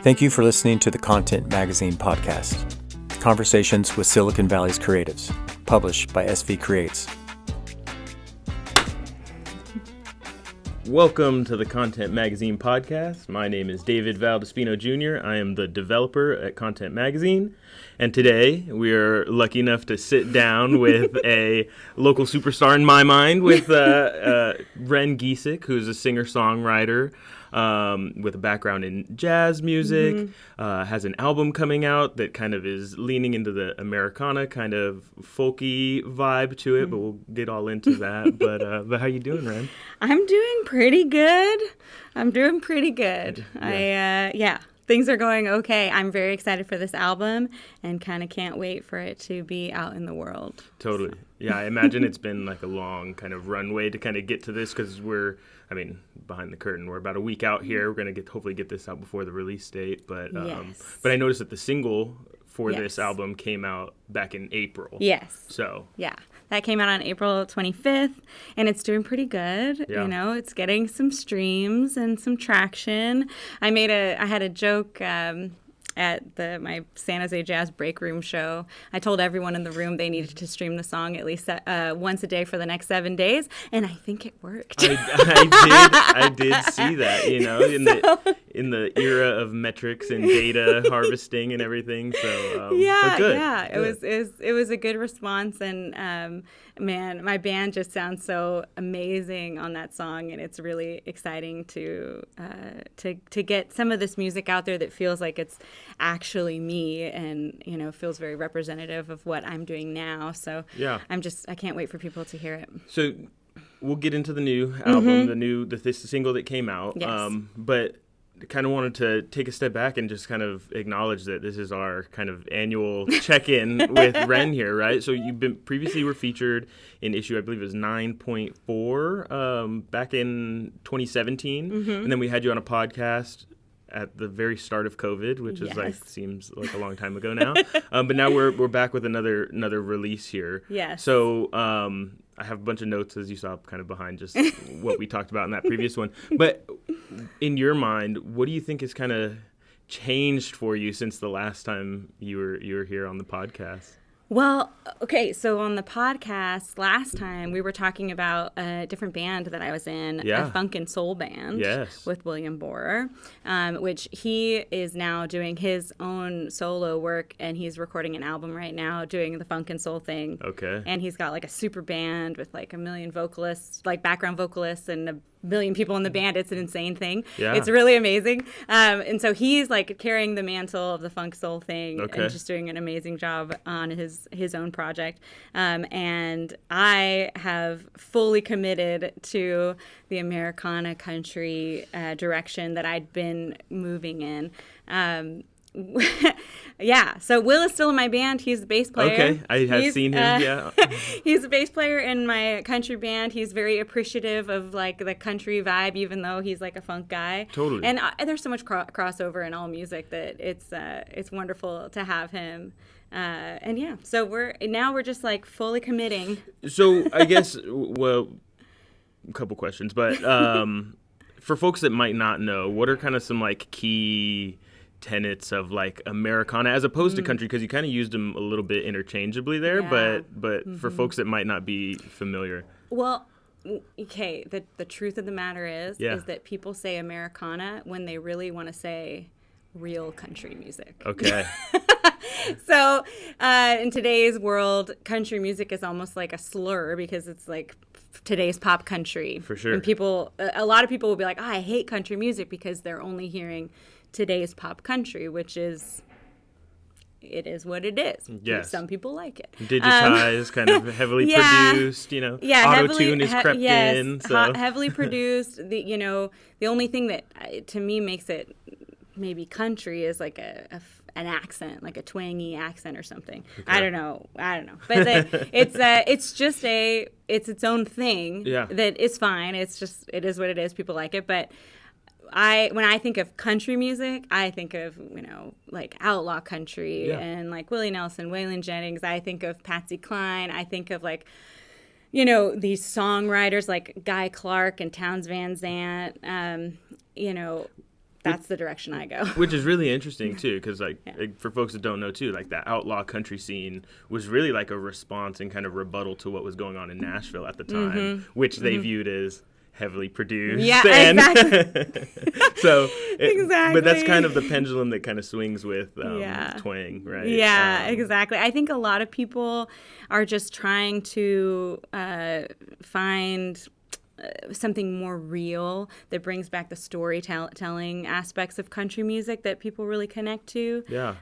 Thank you for listening to the Content Magazine podcast, Conversations with Silicon Valley's Creatives, published by SV Creates. Welcome to the Content Magazine podcast. My name is David Valdespino Jr. I am the developer at Content Magazine. And today we are lucky enough to sit down with a local superstar in my mind, with Ren Geisick, who's a singer-songwriter with a background in jazz music, has an album coming out that kind of is leaning into the Americana kind of folky vibe to it, but we'll get all into that. But how you doing, Ren? I'm doing pretty good. Yeah. Things are going okay. I'm very excited for this album and kind of can't wait for it to be out in the world. Totally. Yeah, I imagine it's been like a long kind of runway to kind of get to this, because behind the curtain, we're about a week out here. We're going to hopefully get this out before the release date. But I noticed that the single for this album came out back in April. Yes. So. Yeah. That came out on April 25th, and it's doing pretty good. Yeah. You know, it's getting some streams and some traction. I had a joke at my San Jose Jazz Break Room show. I told everyone in the room they needed to stream the song at least once a day for the next 7 days, and I think it worked. I did see that, you know, in the era of metrics and data harvesting and everything. So it was a good response, and man, my band just sounds so amazing on that song, and it's really exciting to get some of this music out there that feels like it's actually me, and you know, feels very representative of what I'm doing now. So yeah, I can't wait for people to hear it. So we'll get into the new album, the single that came out. Yes. But kind of wanted to take a step back and just kind of acknowledge that this is our kind of annual check-in with Ren here, right? So previously were featured in issue, I believe it was 9.4 back in 2017. And then we had you on a podcast at the very start of COVID, which is seems like a long time ago now. But now we're back with another release here. Yes. So I have a bunch of notes, as you saw, kind of behind just what we talked about in that previous one. But in your mind, what do you think has kind of changed for you since the last time you were here on the podcast? Well, okay, so on the podcast last time, we were talking about a different band that I was in, a funk and soul band with William Borer, which he is now doing his own solo work, and he's recording an album right now doing the funk and soul thing. Okay. And he's got like a super band with like 1 million vocalists, like background vocalists, and 1 million people in the band. It's an insane thing. Yeah. It's really amazing. And so he's like carrying the mantle of the funk soul thing and just doing an amazing job on his own project. And I have fully committed to the Americana country direction that I'd been moving in. So Will is still in my band. He's the bass player. Okay, I have seen him, He's a bass player in my country band. He's very appreciative of like the country vibe, even though he's like a funk guy. Totally. And there's so much crossover in all music that it's wonderful to have him. So we're just like fully committing. So I guess, well, a couple questions, but for folks that might not know, what are kind of some like key tenets of like Americana as opposed to country, because you kind of used them a little bit interchangeably there, but for folks that might not be familiar. Well, okay, the truth of the matter is that people say Americana when they really want to say real country music. Okay. So in today's world, country music is almost like a slur because it's like today's pop country. For sure. And a lot of people will be like, I hate country music, because they're only hearing today's pop country, which is, it is what it is. Yes. Some people like it. Digitized, kind of heavily produced, you know. Yeah, auto-tune is crept in. So. Heavily produced. The only thing that to me makes it maybe country is like an accent, like a twangy accent or something. Okay. I don't know. But it's just it's its own thing that is fine. It is what it is. People like it, but when I think of country music, I think of, like outlaw country and like Willie Nelson, Waylon Jennings. I think of Patsy Cline. I think of like, these songwriters like Guy Clark and Townes Van Zandt. that's the direction I go. Which is really interesting too, because for folks that don't know too, like that outlaw country scene was really like a response and kind of rebuttal to what was going on in Nashville at the time, which they viewed as heavily produced. Yeah, exactly. But that's kind of the pendulum that kind of swings with twang, right? Yeah, exactly. I think a lot of people are just trying to find something more real that brings back the storytelling aspects of country music that people really connect to. Yeah.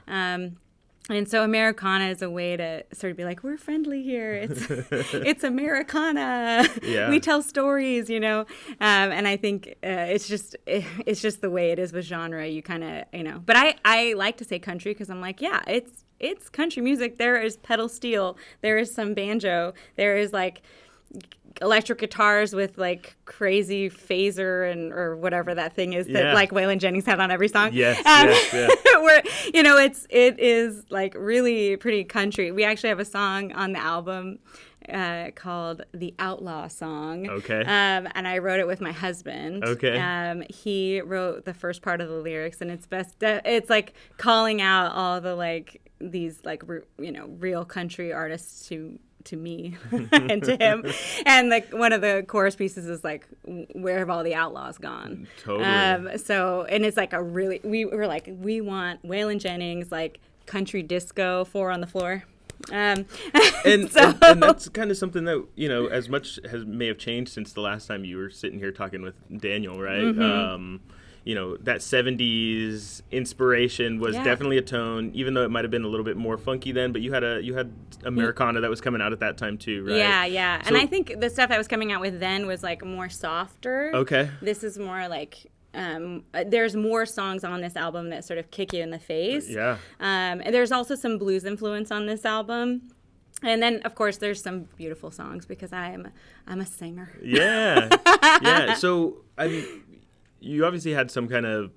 And so Americana is a way to sort of be like, we're friendly here. It's Americana. Yeah. We tell stories, you know. And I think it's just the way it is with genre. You kind of, you know. But I like to say country because I'm like, yeah, it's country music. There is pedal steel. There is some banjo. There is like electric guitars with like crazy phaser or whatever that thing is that like Waylon Jennings had on every song. Yes. Where, you know, it is like really pretty country. We actually have a song on the album called the Outlaw song. Okay. And I wrote it with my husband. Okay. He wrote the first part of the lyrics, and it's like calling out all the like these like real country artists to me and to him. And like one of the chorus pieces is like, where have all the outlaws gone? Totally. So, and it's like we were like, we want Waylon Jennings, like country disco, 4 on the floor. And that's kind of something that, you know, as much may have changed since the last time you were sitting here talking with Daniel, right? Mm-hmm. You know, that 70s inspiration was definitely a tone, even though it might have been a little bit more funky then, but you had Americana that was coming out at that time too, right? Yeah. So, and I think the stuff I was coming out with then was like more softer. Okay. This is more like there's more songs on this album that sort of kick you in the face. Yeah. And there's also some blues influence on this album. And then, of course, there's some beautiful songs because I'm a singer. Yeah. Yeah. So, you obviously had some kind of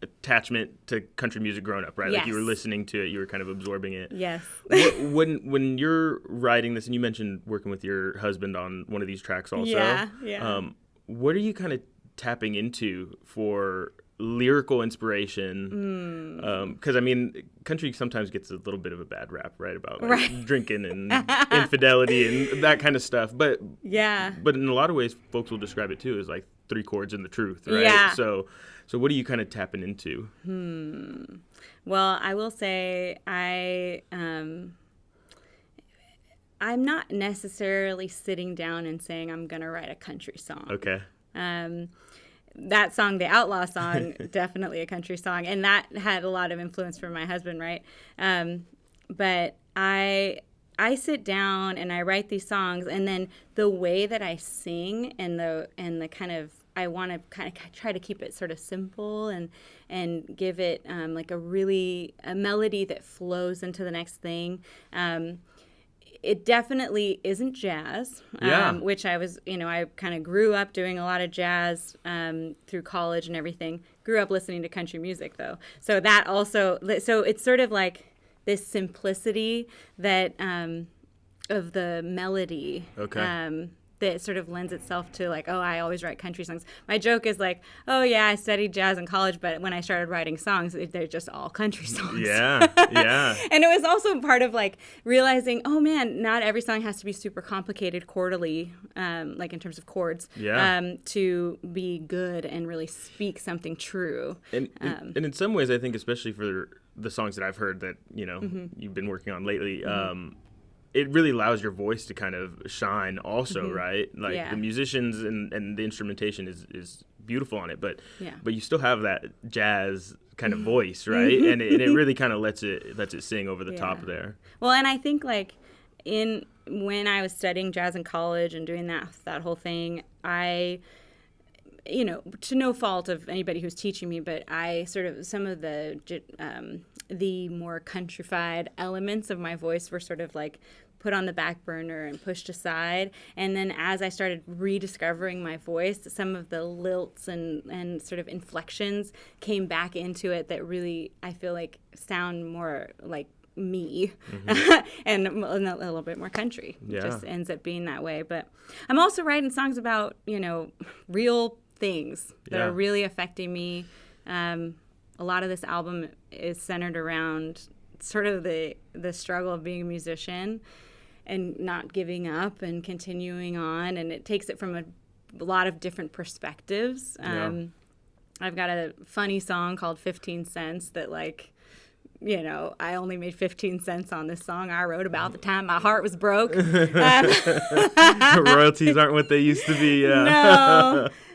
attachment to country music growing up, right? Yes. Like you were listening to it, you were kind of absorbing it. Yes. when you're writing this, and you mentioned working with your husband on one of these tracks also. Yeah. What are you kind of tapping into for lyrical inspiration? Because I mean, country sometimes gets a little bit of a bad rap, right? About like drinking and infidelity and that kind of stuff. But in a lot of ways, folks will describe it too as like 3 chords and the truth, right? Yeah. So what are you kind of tapping into? Well, I will say I'm not necessarily sitting down and saying I'm going to write a country song. Okay. That song, the Outlaw song, definitely a country song. And that had a lot of influence from my husband, right? But I sit down and I write these songs, and then the way that I sing and the kind of, I want to kind of try to keep it sort of simple and give it like a melody that flows into the next thing. It definitely isn't jazz, which I was, I kind of grew up doing a lot of jazz through college and everything. Grew up listening to country music, though. So that also, so it's sort of like this simplicity that of the melody. Okay. That sort of lends itself to like, oh, I always write country songs. My joke is like, oh yeah, I studied jazz in college, but when I started writing songs, they're just all country songs. Yeah. And it was also part of like realizing, oh man, not every song has to be super complicated chordally, like in terms of chords, to be good and really speak something true. And in some ways, I think, especially for the songs that I've heard that, you've been working on lately, it really allows your voice to kind of shine also, right? Like the musicians and the instrumentation is beautiful on it, but you still have that jazz kind of voice, right? And it really kind of lets it sing over the top there. Well, and I think like when I was studying jazz in college and doing that whole thing, I, to no fault of anybody who's teaching me, but I sort of, some of the more countrified elements of my voice were sort of like put on the back burner and pushed aside. And then as I started rediscovering my voice, some of the lilts and sort of inflections came back into it that really, I feel like, sound more like me and a little bit more country. It just ends up being that way. But I'm also writing songs about, real things that are really affecting me a lot of this album is centered around sort of the struggle of being a musician and not giving up and continuing on, and it takes it from a lot of different perspectives. I've got a funny song called 15 Cents that, like, you know, I only made 15 cents on this song I wrote about the time my heart was broke. Royalties aren't what they used to be.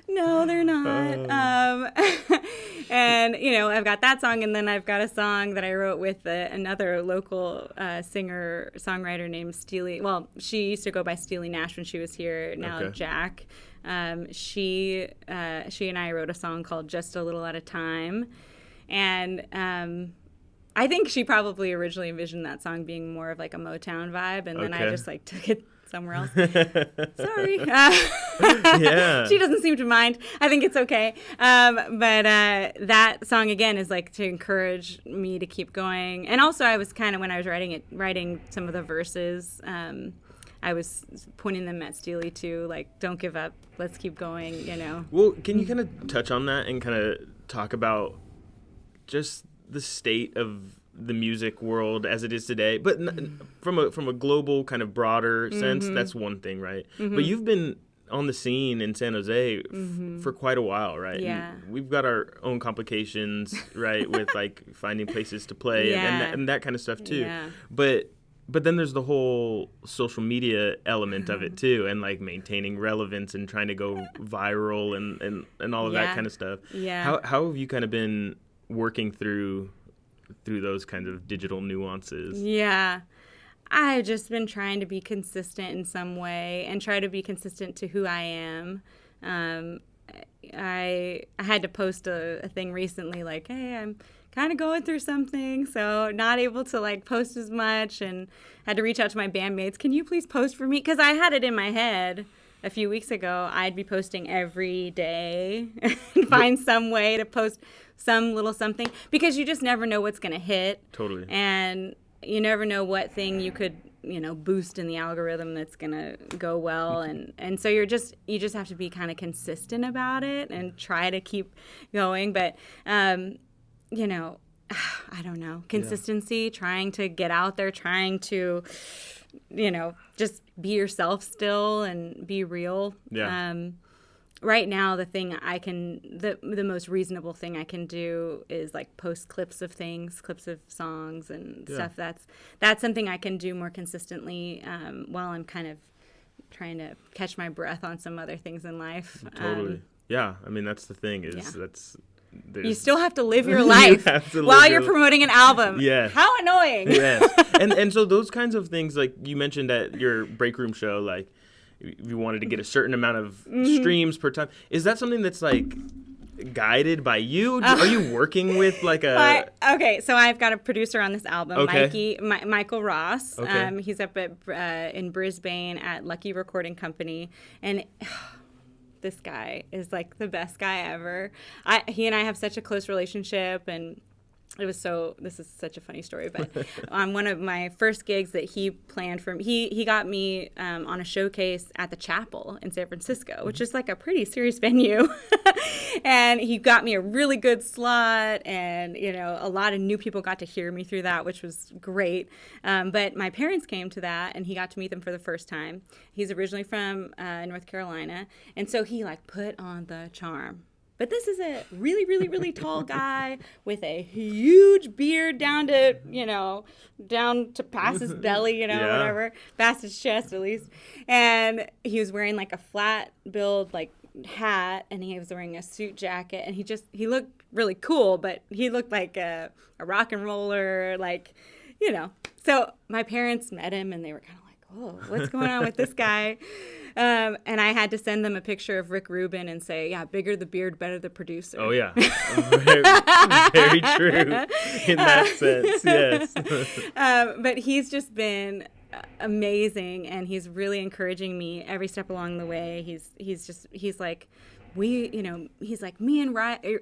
No, they're not. And, you know, I've got that song, and then I've got a song that I wrote with another local singer-songwriter named Steely. Well, she used to go by Steely Nash when she was here, now Jack. She and I wrote a song called Just a Little at a Time. And I think she probably originally envisioned that song being more of like a Motown vibe, and then I just like took it somewhere else. Sorry. Yeah. She doesn't seem to mind. I think it's okay. But that song, again, is like to encourage me to keep going. And also I was kind of, when I was writing some of the verses, I was pointing them at Steely too, like, don't give up, let's keep going, you know. Well, can you kind of touch on that and kind of talk about just the state of the music world as it is today, but from a global kind of broader sense? That's one thing, right? But you've been on the scene in San Jose for quite a while, right? Yeah. And we've got our own complications, right, with like finding places to play and that kind of stuff too. Yeah. But then there's the whole social media element of it too, and like maintaining relevance and trying to go viral and all of that kind of stuff. Yeah. How have you kind of been working through those kinds of digital nuances? Yeah. I've just been trying to be consistent in some way and try to be consistent to who I am. I had to post a thing recently like, hey, I'm kind of going through something, so not able to like post as much, and had to reach out to my bandmates. Can you please post for me? Because I had it in my head a few weeks ago I'd be posting every day and find some way to post some little something, because you just never know what's going to hit. Totally. And you never know what thing you could, you know, boost in the algorithm that's going to go well. And so you just have to be kind of consistent about it and try to keep going. But, you know, I don't know, consistency, trying to get out there, trying to, you know, just be yourself still and be real. Yeah. Right now, the most reasonable thing I can do is like post clips of songs and stuff. That's something I can do more consistently while I'm kind of trying to catch my breath on some other things in life. Totally. Yeah. I mean, that's the thing you still have to live your life while you're promoting an album. Yeah. How annoying. Yes. And so those kinds of things, like you mentioned at your break room show, like you wanted to get a certain amount of streams per time. Is that something that's like guided by you? Are you working with like a... Okay, so I've got a producer on this album, Okay. Michael Ross. Okay. He's up in Brisbane at Lucky Recording Company, and this guy is like the best guy ever. He and I have such a close relationship, and this is such a funny story, but on one of my first gigs that he planned for me, he got me on a showcase at the Chapel in San Francisco, which is like a pretty serious venue. And he got me a really good slot, and, you know, a lot of new people got to hear me through that, which was great. But my parents came to that, and he got to meet them for the first time. He's originally from North Carolina, and so he like put on the charm. But this is a really, really, really tall guy with a huge beard down to past his belly, whatever, past his chest at least. And he was wearing like a flat billed like hat, and he was wearing a suit jacket, and he looked really cool, but he looked like a rock and roller, like, you know. So my parents met him, and they were kind of like, whoa, what's going on with this guy? And I had to send them a picture of Rick Rubin and say, yeah, bigger the beard, better the producer. Oh, yeah. Very true in that sense, yes. But he's just been amazing, and he's really encouraging me every step along the way. He's like he's like, me and Riley,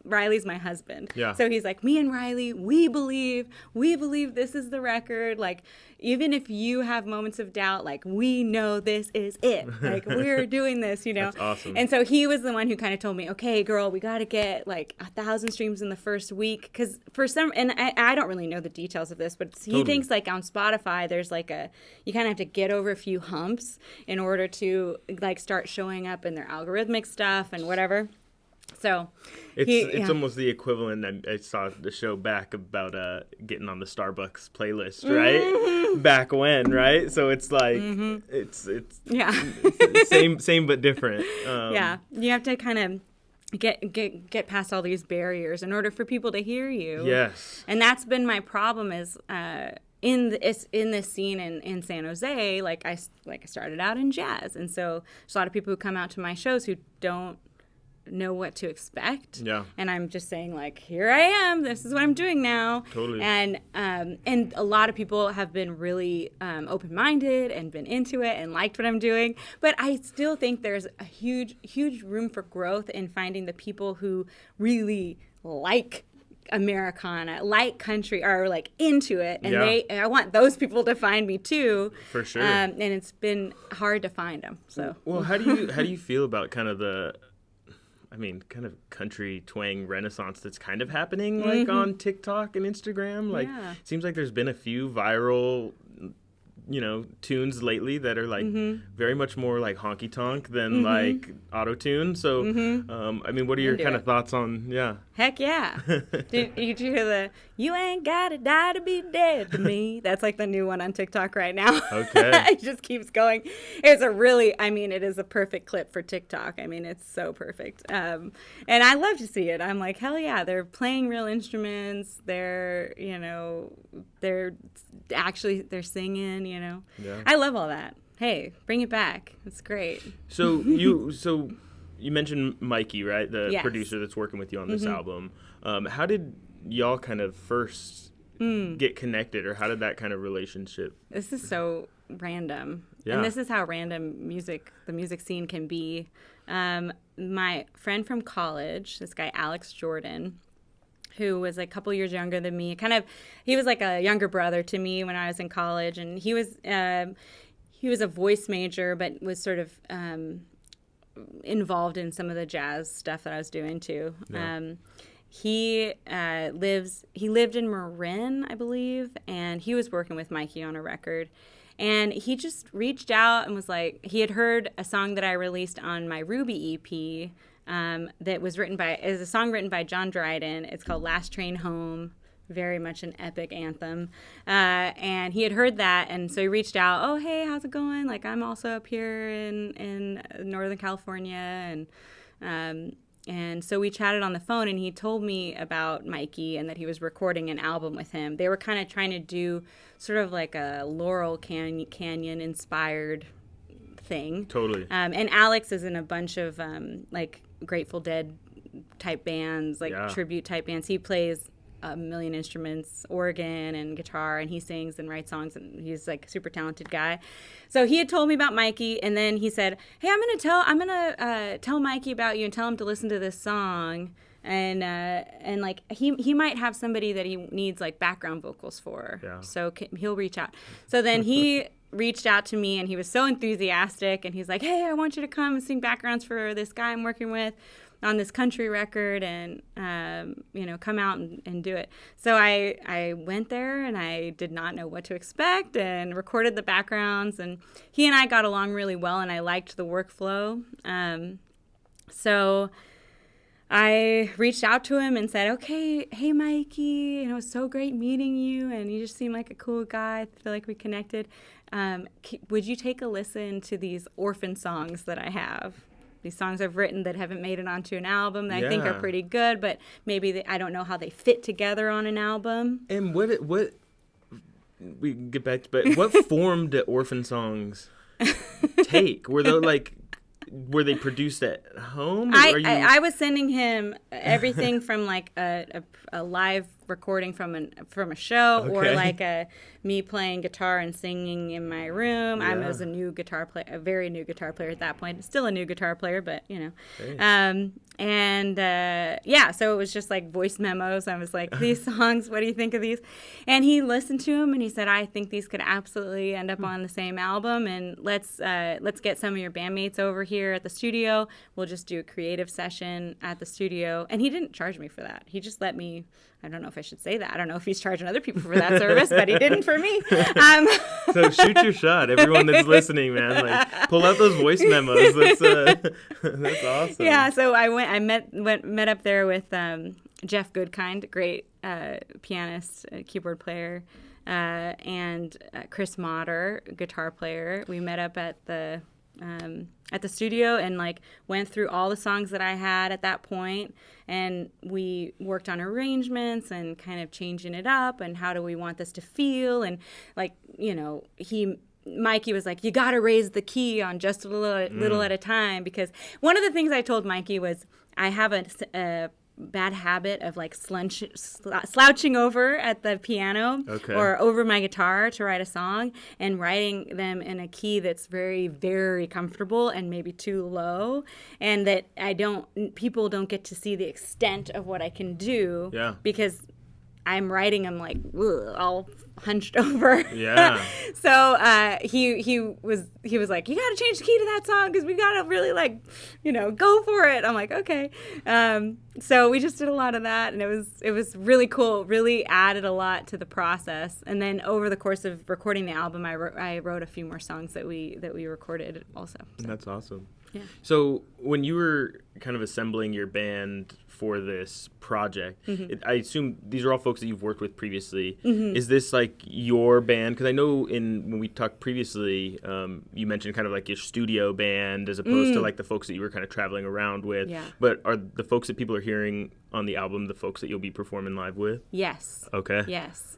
Riley's my husband. Yeah. So he's like, me and Riley, we believe this is the record. Like, even if you have moments of doubt, like, we know this is it. Like, we're doing this, That's awesome. And so he was the one who kind of told me, okay, girl, we got to get like 1,000 streams in the first week. Because and I don't really know the details of this, but he thinks like on Spotify, there's like you kind of have to get over a few humps in order to like start showing up in their algorithmic stuff and whatever. So it's almost the equivalent. I saw the show back about getting on the Starbucks playlist, right? Mm-hmm. Back when, right? So it's like it's same but different. You have to kind of get past all these barriers in order for people to hear you. Yes, and that's been my problem is in this scene in San Jose. Like I started out in jazz, and so there's a lot of people who come out to my shows who don't know what to expect. Yeah. And I'm just saying, like, here I am. This is what I'm doing now. Totally. And a lot of people have been really open-minded and been into it and liked what I'm doing. But I still think there's a huge room for growth in finding the people who really like Americana, like country, are like into it, and I want those people to find me too. For sure. And it's been hard to find them. So. Well, how do you feel about kind of kind of country twang renaissance that's kind of happening like on TikTok and Instagram? Like, seems like there's been a few viral, tunes lately that are like very much more like honky tonk than like auto tune. So, what are your kind of thoughts on? Yeah. Heck yeah. Did you hear the "You ain't gotta die to be dead to me"? That's like the new one on TikTok right now. Okay. It just keeps going. It's it is a perfect clip for TikTok. I mean, it's so perfect. And I love to see it. I'm like, hell yeah, they're playing real instruments. They're singing, Yeah. I love all that. Hey, bring it back. It's great. So you mentioned Mikey, right? The producer that's working with you on this album. How did y'all kind of first get connected, or how did that kind of relationship? This is so random. Yeah. And this is how random the music scene can be. My friend from college, this guy Alex Jordan, who was a couple years younger than me, he was like a younger brother to me when I was in college, and he was a voice major, but was sort of involved in some of the jazz stuff that I was doing too. Yeah. He lived in Marin, I believe, and he was working with Mikey on a record. And he just reached out and was like, he had heard a song that I released on my Ruby EP that was is a song written by John Dryden. It's called Last Train Home. Very much an epic anthem. And he had heard that, and so he reached out, oh, hey, how's it going? Like, I'm also up here in Northern California. And so we chatted on the phone, and he told me about Mikey and that he was recording an album with him. They were kind of trying to do sort of like a Laurel Canyon-inspired thing. Totally. And Alex is in a bunch of, like, Grateful Dead-type bands, like tribute-type bands. He plays a million instruments, organ and guitar, and he sings and writes songs, and he's like a super talented guy. So he had told me about Mikey, and then he said, hey, I'm gonna tell Mikey about you and tell him to listen to this song, and like he might have somebody that he needs like background vocals for. So he'll reach out. So then he reached out to me, and he was so enthusiastic, and he's like, hey, I want you to come and sing backgrounds for this guy I'm working with on this country record, and come out and do it. So I went there, and I did not know what to expect, and recorded the backgrounds, and he and I got along really well, and I liked the workflow. So I reached out to him and said, okay, hey Mikey, it was so great meeting you, and you just seem like a cool guy. I feel like we connected. Would you take a listen to these orphan songs that I have? These songs I've written that haven't made it onto an album that I think are pretty good, but maybe I don't know how they fit together on an album. And what we can get back to, but what form did orphan songs take? Were they produced at home? I was sending him everything from like a live recording from a show, Okay. or like me playing guitar and singing in my room. I was a very new guitar player at that point. Still a new guitar player, but Hey. So it was just like voice memos. I was like, these songs, what do you think of these? And he listened to them and he said, I think these could absolutely end up on the same album, and let's get some of your bandmates over here at the studio. We'll just do a creative session at the studio. And he didn't charge me for that. He just let me, I don't know if I should say that. I don't know if he's charging other people for that service, but he didn't for me. So shoot your shot, everyone that's listening, man. Like, pull out those voice memos. That's awesome. Yeah, so I met up there with Jeff Goodkind, great pianist, keyboard player, and Chris Motter, guitar player. We met up at the studio and like went through all the songs that I had at that point, and we worked on arrangements and kind of changing it up and how do we want this to feel, and like, Mikey was like, you got to raise the key on just a little at a time, because one of the things I told Mikey was I have a bad habit of like slouching over at the piano or over my guitar to write a song and writing them in a key that's very, very comfortable and maybe too low, and that people don't get to see the extent of what I can do because I'm writing them like all hunched over. Yeah. So he was like, you got to change the key to that song because we got to really go for it. I'm like, okay. So we just did a lot of that, and it was really cool. Really added a lot to the process. And then over the course of recording the album, I wrote a few more songs that we recorded also. So. That's awesome. Yeah. So when you were kind of assembling your band for this project, I assume these are all folks that you've worked with previously. Is this like your band? Because I know when we talked previously, you mentioned kind of like your studio band as opposed to like the folks that you were kind of traveling around with. Yeah. But are the folks that people are hearing on the album the folks that you'll be performing live with? Yes. Okay. Yes.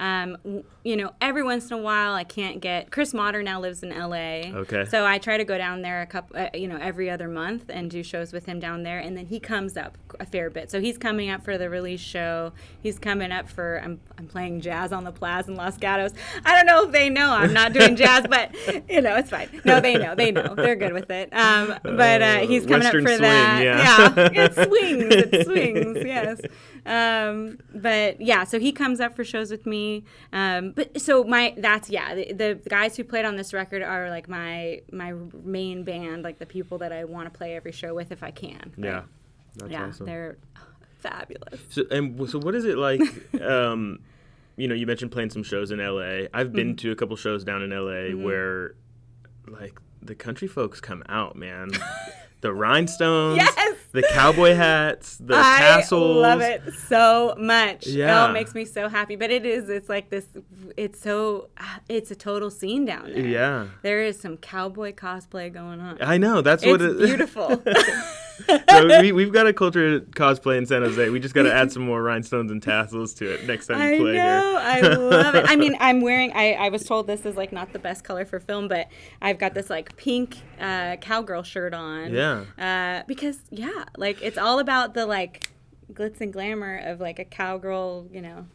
Every once in a while I can't get, Chris Motter now lives in LA. Okay. So I try to go down there every other month and do shows with him down there. And then he comes up a fair bit. So he's coming up for the release show. He's coming up for, I'm playing jazz on the Plaza in Los Gatos. I don't know if they know I'm not doing jazz, but it's fine. No, they know. They're good with it. But he's coming Western up for swing, that. Yeah. It swings, yes. But yeah, so he comes up for shows with me. The guys who played on this record are like my main band, like the people that I want to play every show with if I can. Right? Yeah, that's awesome. They're fabulous. So what is it like? You mentioned playing some shows in LA. I've been to a couple shows down in LA where like the country folks come out, man. The rhinestones, the cowboy hats, the tassels. I love it so much. Yeah. Oh, it makes me so happy. But it's like this, it's a total scene down there. Yeah. There is some cowboy cosplay going on. I know. It's beautiful. So we've got a culture of cosplay in San Jose. We just got to add some more rhinestones and tassels to it next time you play here. I love it. I mean, I'm wearing, I was told this is like not the best color for film, but I've got this like pink cowgirl shirt on. Yeah. Because, like it's all about the like glitz and glamour of like a cowgirl,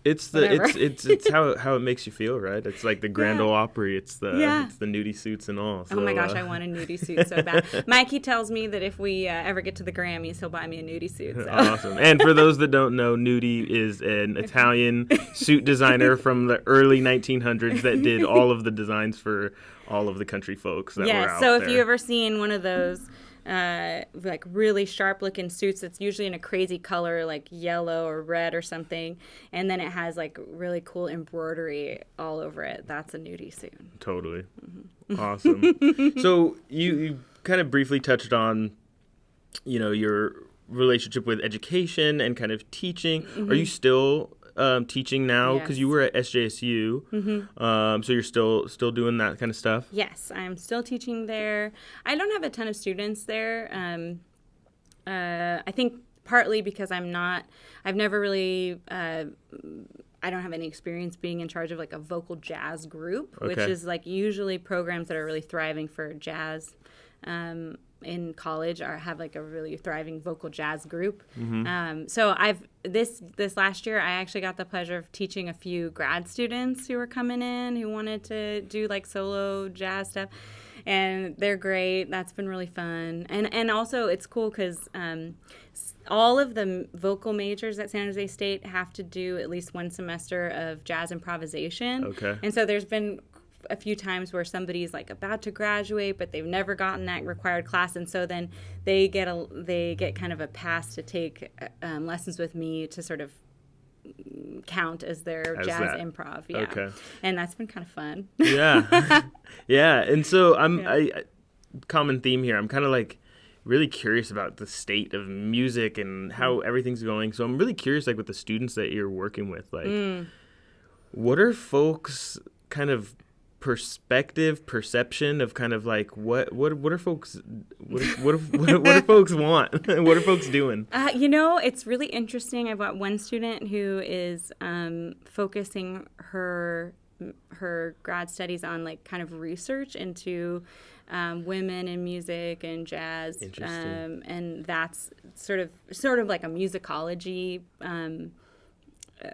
It's it's how it makes you feel, right? It's like the Grand Ole Opry. It's the nudie suits and all. So, oh my gosh, I want a nudie suit so bad. Mikey tells me that if we ever get to the Grammys, he'll buy me a nudie suit. So. Awesome. And for those that don't know, Nudie is an Italian suit designer from the early 1900s that did all of the designs for all of the country folks that were out there. So if you ever seen one of those like really sharp looking suits that's usually in a crazy color like yellow or red or something, and then it has like really cool embroidery all over it, that's a nudie suit. Totally. Awesome. So you kind of briefly touched on your relationship with education and kind of teaching. Are you still teaching now? Because you were at SJSU, so you're still doing that kind of stuff? Yes, I'm still teaching there. I don't have a ton of students there. I think partly because I've never really, I don't have any experience being in charge of like a vocal jazz group, which is like usually programs that are really thriving for jazz in college have like a really thriving vocal jazz group. So this last year I actually got the pleasure of teaching a few grad students who were coming in who wanted to do like solo jazz stuff, and they're great. That's been really fun, and also it's cool because all of the vocal majors at San Jose State have to do at least one semester of jazz improvisation. Okay. And so there's been a few times where somebody's like about to graduate, but they've never gotten that required class, and so then they get kind of a pass to take lessons with me to sort of count as their jazz improv. Yeah. Okay. And that's been kind of fun. Yeah. Yeah. And so common theme here. I'm kind of like really curious about the state of music and how everything's going. So I'm really curious, like with the students that you're working with, like what are folks kind of perception of kind of like what are folks what do folks want? What are folks doing? It's really interesting. I've got one student who is focusing her grad studies on like kind of research into women in music and jazz. Interesting. And that's sort of like a musicology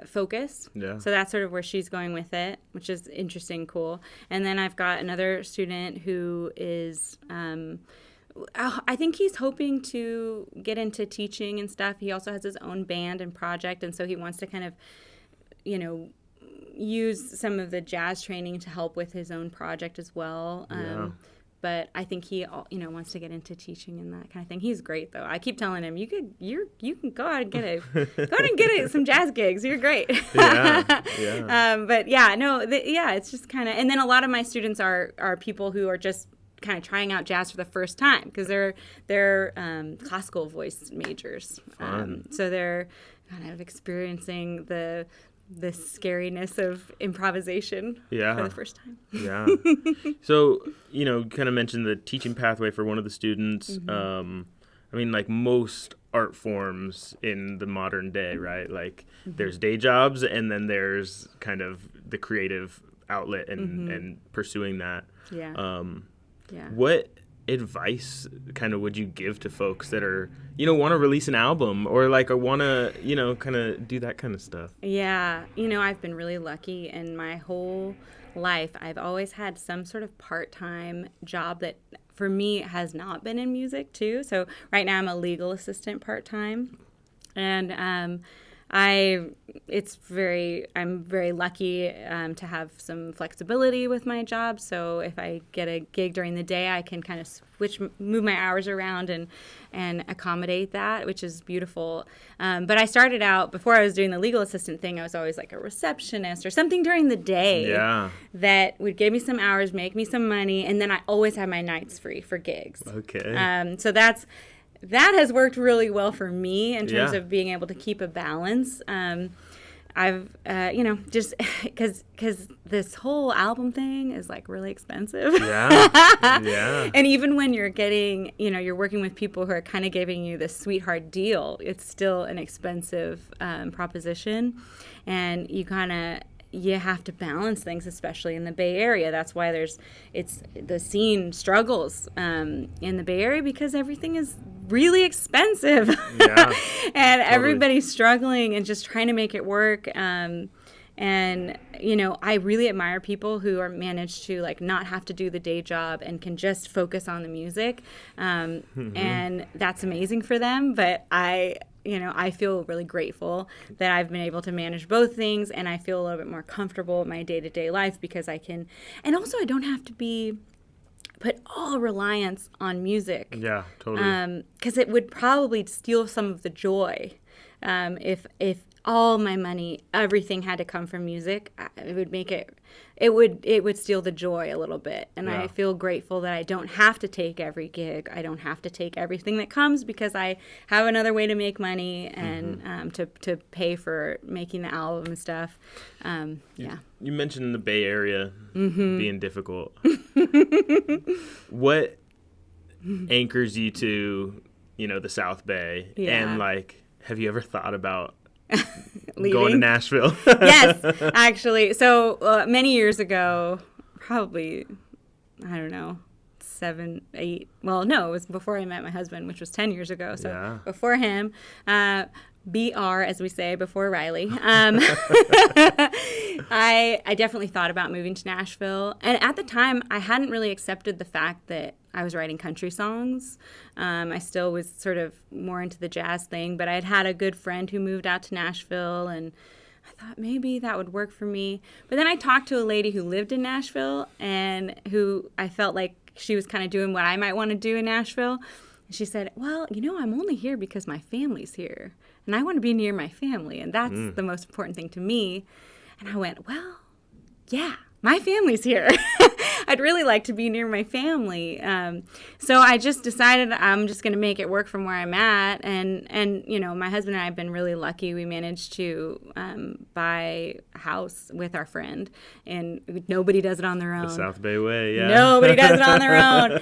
focus. Yeah. So that's sort of where she's going with it, which is interesting, cool. And then I've got another student who is, I think he's hoping to get into teaching and stuff. He also has his own band and project, and so he wants to kind of, use some of the jazz training to help with his own project as well. But I think he, wants to get into teaching and that kind of thing. He's great, though. I keep telling him, you can go out and get some jazz gigs. You're great. Yeah. But yeah, no, it's just kind of. And then a lot of my students are people who are just kind of trying out jazz for the first time because they're classical voice majors. So they're kind of experiencing the scariness of improvisation for the first time. Yeah. So, kind of mentioned the teaching pathway for one of the students. I mean, like most art forms in the modern day, right? Like there's day jobs and then there's kind of the creative outlet and pursuing that. Yeah. What advice kind of would you give to folks that are, want to release an album or like want to, kind of do that kind of stuff? Yeah. I've been really lucky in my whole life. I've always had some sort of part-time job that for me has not been in music too. So right now I'm a legal assistant part-time, and I'm very lucky to have some flexibility with my job. So if I get a gig during the day, I can kind of move my hours around and accommodate that, which is beautiful. But I started out, before I was doing the legal assistant thing, I was always like a receptionist or something during the day that would give me some hours, make me some money, and then I always had my nights free for gigs. Okay. So that has worked really well for me in terms of being able to keep a balance. I've, just because this whole album thing is like really expensive. Yeah. And even when you're getting, you're working with people who are kind of giving you this sweetheart deal, it's still an expensive proposition. And you have to balance things, especially in the Bay Area. That's why the scene struggles in the Bay Area because everything is really expensive. Yeah, and everybody's struggling and just trying to make it work. And I really admire people who are managed to like not have to do the day job and can just focus on the music. And that's amazing for them. But I feel really grateful that I've been able to manage both things, and I feel a little bit more comfortable in my day-to-day life because I can, and also I don't have to put all reliance on music. Yeah, totally. Because it would probably steal some of the joy if all my money, everything had to come from music. It would make it would steal the joy a little bit. And I feel grateful that I don't have to take every gig. I don't have to take everything that comes because I have another way to make money and to pay for making the album and stuff. You mentioned the Bay Area being difficult. What anchors you to, the South Bay? Yeah. And have you ever thought about going to Nashville? Yes, actually. So many years ago, probably, I don't know, 7, 8. Well, no, it was before I met my husband, which was 10 years ago. So Yeah. before him, BR, as we say, before Riley. I definitely thought about moving to Nashville. And at the time, I hadn't really accepted the fact that I was writing country songs. I still was sort of more into the jazz thing, but I'd had a good friend who moved out to Nashville, and I thought maybe that would work for me. But then I talked to a lady who lived in Nashville and who I felt like she was kind of doing what I might want to do in Nashville. And she said, well, I'm only here because my family's here, and I want to be near my family, and that's the most important thing to me. And I went, well, yeah, my family's here. I'd really like to be near my family. So I just decided I'm just going to make it work from where I'm at. And my husband and I have been really lucky. We managed to buy a house with our friend, and nobody does it on their own. The South Bay way, yeah. Nobody does it on their own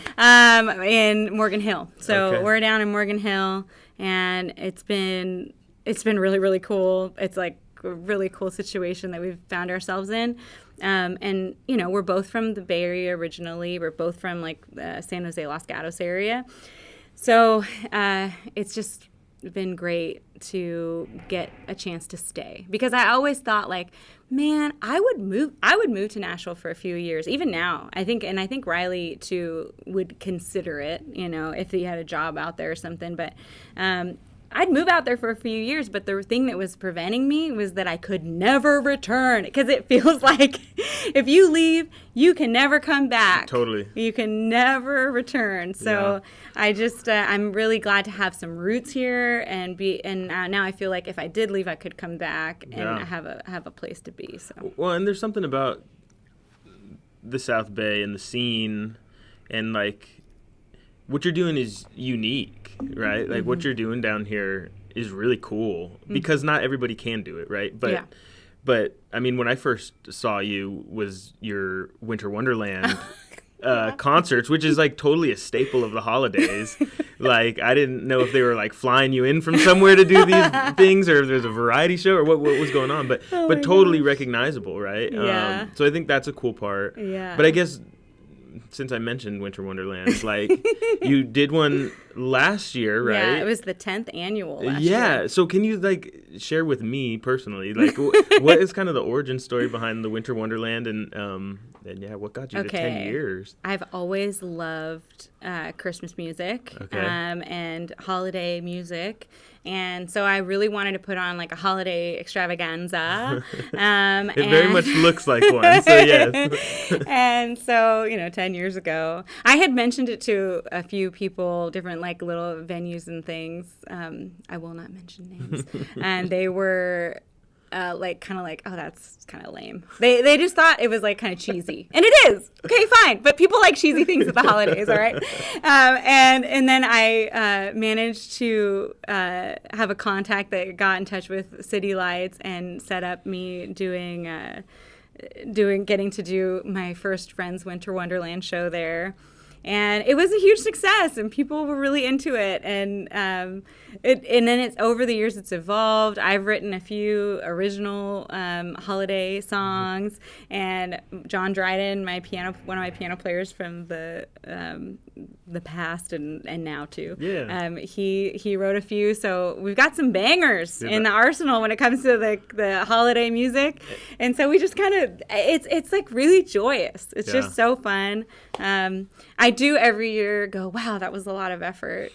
in Morgan Hill. So we're down in Morgan Hill, and it's been really, really cool. It's like a really cool situation that we've found ourselves in. And we're both from the Bay Area originally. We're both from like the San Jose, Los Gatos area. So it's just been great to get a chance to stay, because I always thought like, man, I would move to Nashville for a few years. Even now, I think Riley too would consider it, if he had a job out there or something. But I'd move out there for a few years, but the thing that was preventing me was that I could never return, because it feels like if you leave, you can never come back. Totally. You can never return. So I just, I'm really glad to have some roots here and now I feel like if I did leave, I could come back and have a place to be. So. Well, and there's something about the South Bay and the scene, and like, what you're doing is unique, right? Like what you're doing down here is really cool, because not everybody can do it, right? But I mean, when I first saw you was your Winter Wonderland concerts, which is like totally a staple of the holidays. Like I didn't know if they were like flying you in from somewhere to do these things, or if there's a variety show, or what was going on. But totally recognizable, right? Yeah. So I think that's a cool part. Yeah. But I guess, since I mentioned Winter Wonderland, like you did one last year, right? Yeah, it was the 10th annual last year. Yeah. So can you like share with me personally, like what is kind of the origin story behind the Winter Wonderland, and what got you to 10 years? I've always loved Christmas music and holiday music. And so I really wanted to put on like a holiday extravaganza. It very much looks like one, so yes. And so, 10 years ago, I had mentioned it to a few people, different like little venues and things. I will not mention names. And they were oh, that's kind of lame. They just thought it was like kind of cheesy, and it is. Okay, fine, but people like cheesy things at the holidays, all right. And then I managed to have a contact that got in touch with City Lights and set up me getting to do my first Friends Winter Wonderland show there. And it was a huge success, and people were really into it. And then it's over the years, it's evolved. I've written a few original holiday songs, and John Dryden, one of my piano players from the past and now too. Yeah. He wrote a few, so we've got some bangers in the arsenal when it comes to the holiday music. And so we just kind of it's like really joyous. It's just so fun. I do every year go, wow, that was a lot of effort.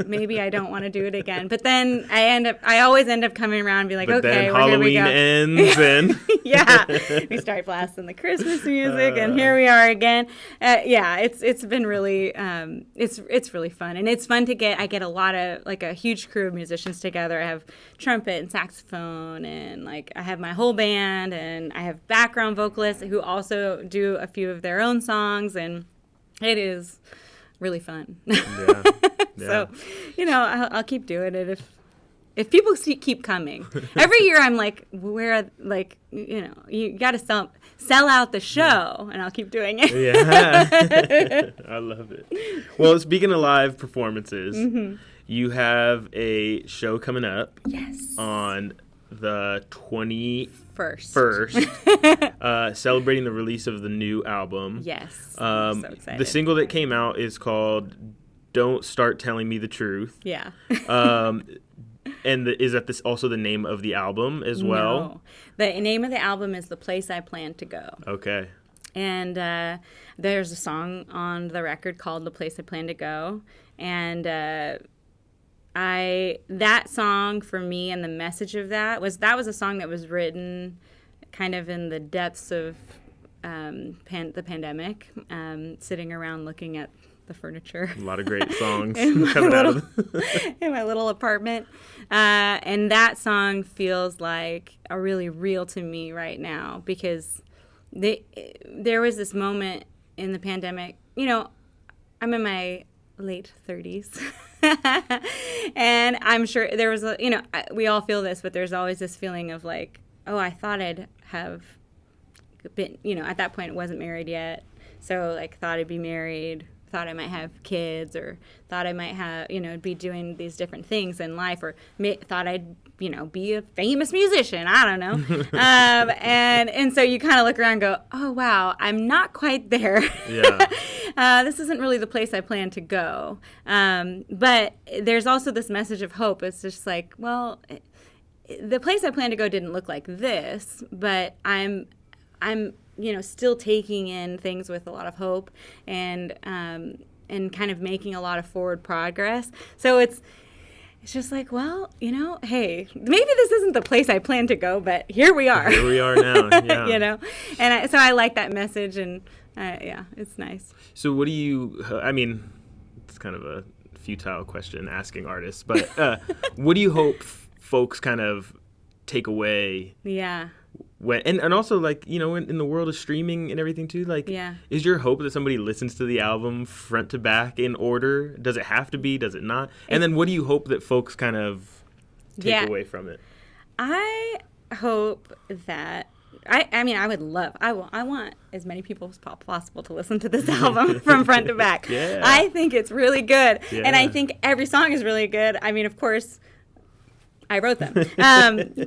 Maybe I don't want to do it again. But then I always end up coming around and be like, okay, well, here we go. Halloween ends and we start blasting the Christmas music, and here we are again. It's been really it's really fun, and it's fun to I get a lot of like a huge crew of musicians together. I have trumpet and saxophone, and like I have my whole band, and I have background vocalists who also do a few of their own songs, and it is really fun. Yeah. So, I'll keep doing it if people keep coming. Every year I'm like, you got to sell out the show, and I'll keep doing it. Yeah. I love it. Well, speaking of live performances, you have a show coming up on the 21st, First. celebrating the release of the new album. Yes. I'm so excited. The single that came out is called Don't Start Telling Me the Truth. Yeah. And is that this also the name of the album as well? No. The name of the album is The Place I Plan to Go. Okay. And there's a song on the record called The Place I Plan to Go. And that song for me, and the message of that was a song that was written kind of in the depths of the pandemic, sitting around looking at the furniture. A lot of great songs in coming out of in my little apartment. And that song feels like really real to me right now, because there was this moment in the pandemic. You know, I'm in my late 30s. And I'm sure there was we all feel this, but there's always this feeling of like, oh, I thought I'd have been, at that point I wasn't married yet. So like thought I'd be married, thought I might have kids, or thought I might have, be doing these different things in life, or thought I'd, be a famous musician. I don't know. And so you kind of look around and go, oh, wow, I'm not quite there. Yeah. This isn't really the place I plan to go. But there's also this message of hope. It's just like, well, the place I plan to go didn't look like this, but I'm still taking in things with a lot of hope, and kind of making a lot of forward progress. So it's just like, well, hey, maybe this isn't the place I plan to go, but here we are. Here we are now, yeah. And so I like that message, and it's nice. So what do you, it's kind of a futile question asking artists, but what do you hope folks kind of take away? Yeah. And also, like, in the world of streaming and everything too, like, is your hope that somebody listens to the album front to back in order? Does it have to be? Does it not? And then what do you hope that folks kind of take away from it? I hope that I want as many people as possible to listen to this album from front to back. Yeah. I think it's really good. Yeah. And I think every song is really good. I mean, of course, I wrote them.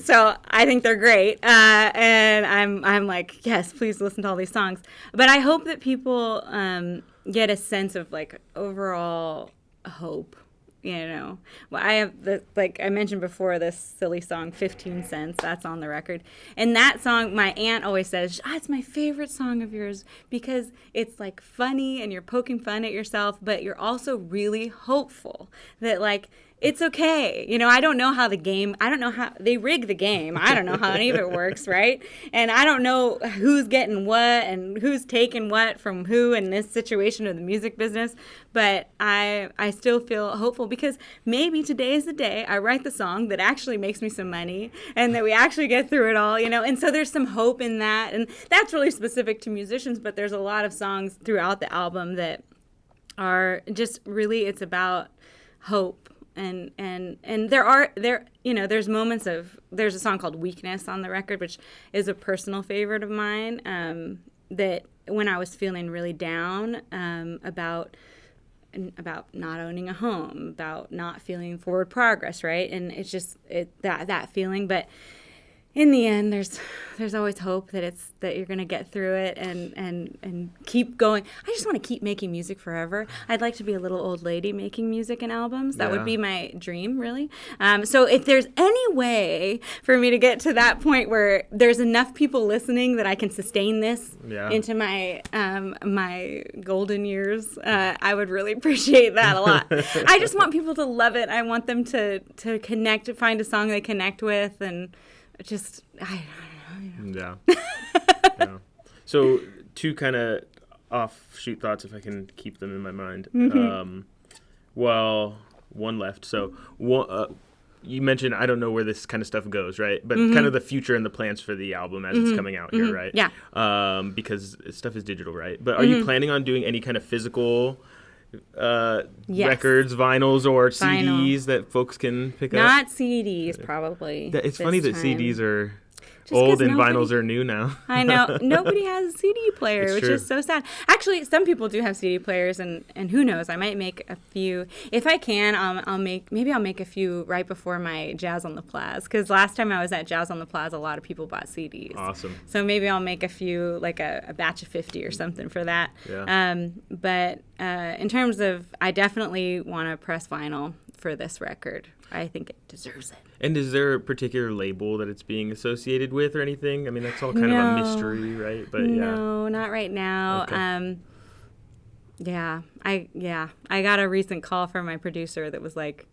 So I think they're great. And I'm like, yes, please listen to all these songs. But I hope that people get a sense of like overall hope. Well, I have like I mentioned before, this silly song 15 Cents, that's on the record. And that song, my aunt always says, it's my favorite song of yours, because it's like funny and you're poking fun at yourself, but you're also really hopeful that like it's okay. I don't know how they rig the game. I don't know how any of it works, right? And I don't know who's getting what and who's taking what from who in this situation of the music business. But I still feel hopeful, because maybe today is the day I write the song that actually makes me some money, and that we actually get through it all, And so there's some hope in that. And that's really specific to musicians, but there's a lot of songs throughout the album that are just really, it's about hope. And there's moments of, there's a song called Weakness on the record, which is a personal favorite of mine, that when I was feeling really down about not owning a home, about not feeling forward progress, right? And it's just that feeling, but in the end, there's always hope that you're gonna get through it and keep going. I just want to keep making music forever. I'd like to be a little old lady making music and albums. That would be my dream, really. So if there's any way for me to get to that point where there's enough people listening that I can sustain this into my my golden years, I would really appreciate that a lot. I just want people to love it. I want them to connect, to find a song they connect with, and just, I don't know. Yeah. So two kind of offshoot thoughts, if I can keep them in my mind. Mm-hmm. One left. So you mentioned, I don't know where this kind of stuff goes, right? But kind of the future and the plans for the album as it's coming out here, right? Yeah. Because stuff is digital, right? But are you planning on doing any kind of physical records, vinyls, or CDs that folks can pick up? Not CDs, probably. It's funny that CDs are Old and vinyls are new now. I know. Nobody has a CD player, It's which true. is so sad. Actually, some people do have CD players, and who knows? I might make a few. If I can, I'll make a few right before my Jazz on the Plaza. Because last time I was at Jazz on the Plaza, a lot of people bought CDs. Awesome. So maybe I'll make a few, like a batch of 50 or something for that. Yeah. But in terms of, I definitely want to press vinyl for this record. I think it deserves it. And is there a particular label that it's being associated with or anything? I mean, that's all kind of a mystery, right? But no, not right now. Okay. I got a recent call from my producer that was like,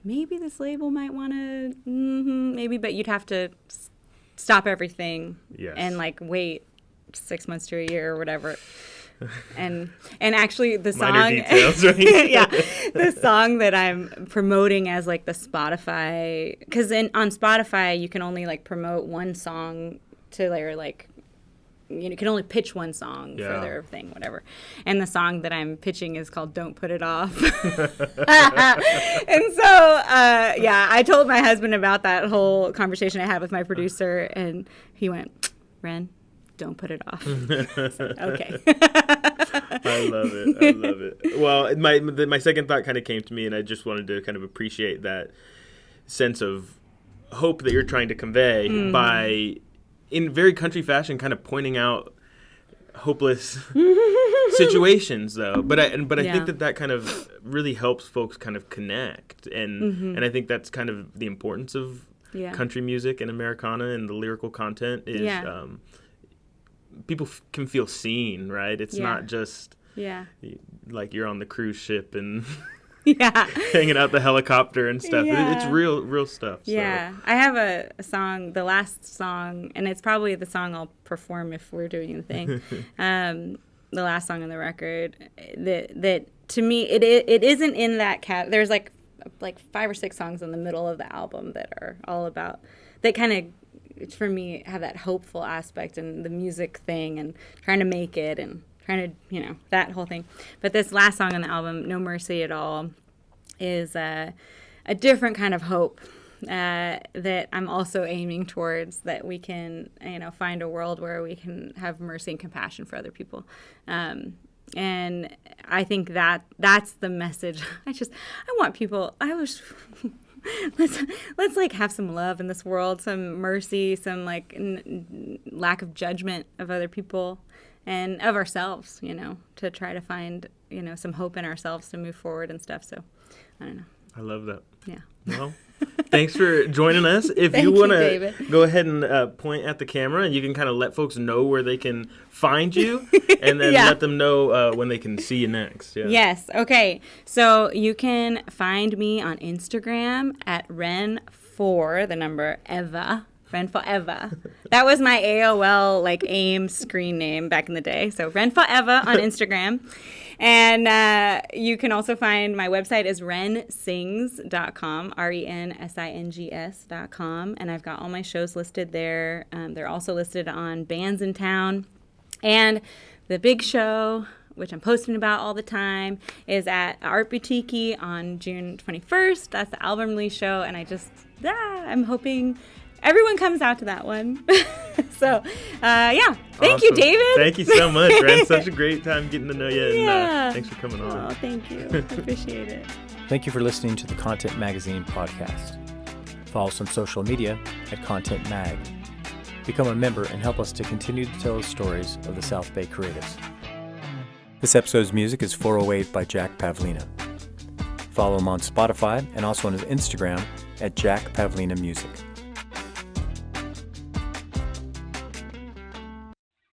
maybe this label might want to, maybe, but you'd have to stop everything and like wait 6 months to a year or whatever. And actually the song, minor details, right? yeah, the song that I'm promoting as like the Spotify, because on Spotify you can only like promote one song to like you can only pitch one song for their thing, whatever. And the song that I'm pitching is called "Don't Put It Off." And so I told my husband about that whole conversation I had with my producer, and he went, "Ren, don't put it off." Okay. I love it. Well, my second thought kind of came to me, and I just wanted to kind of appreciate that sense of hope that you're trying to convey by, in very country fashion, kind of pointing out hopeless situations, though. But I think that kind of really helps folks kind of connect, and I think that's kind of the importance of country music and Americana and the lyrical content is. People can feel seen, right? It's not just like you're on the cruise ship and hanging out the helicopter and stuff. It's real stuff. Yeah. So. I have a song, the last song, and it's probably the song I'll perform if we're doing the thing. The last song on the record that to me it isn't in that cat. There's like 5 or 6 songs in the middle of the album that are all about that kind of, for me, have that hopeful aspect and the music thing and trying to make it and trying to, that whole thing. But this last song on the album, No Mercy at All, is a different kind of hope that I'm also aiming towards, that we can, find a world where we can have mercy and compassion for other people. And I think that's the message. I want people, let's like have some love in this world, some mercy, some like lack of judgment of other people and of ourselves, to try to find, some hope in ourselves to move forward and stuff. So I don't know. I love that. Yeah. Well, thanks for joining us. If you want to go ahead and point at the camera, and you can kind of let folks know where they can find you, and then let them know when they can see you next. Yeah. Yes. Okay. So you can find me on Instagram at Ren4, the number Eva. Ren for Eva. That was my AOL AIM screen name back in the day. So Ren for Eva on Instagram. And you can also find my website is rensings.com, RENSINGS.com. And I've got all my shows listed there. They're also listed on Bands in Town. And the big show, which I'm posting about all the time, is at Art Boutique on June 21st. That's the album release show. And I'm hoping everyone comes out to that one. So, Thank you, David. Thank you so much, Ren. Such a great time getting to know you. And thanks for coming on. Oh, thank you. I appreciate it. Thank you for listening to the Content Magazine podcast. Follow us on social media at Content Mag. Become a member and help us to continue to tell the stories of the South Bay creatives. This episode's music is 408 by Jack Pavlina. Follow him on Spotify and also on his Instagram at Jack Pavlina Music.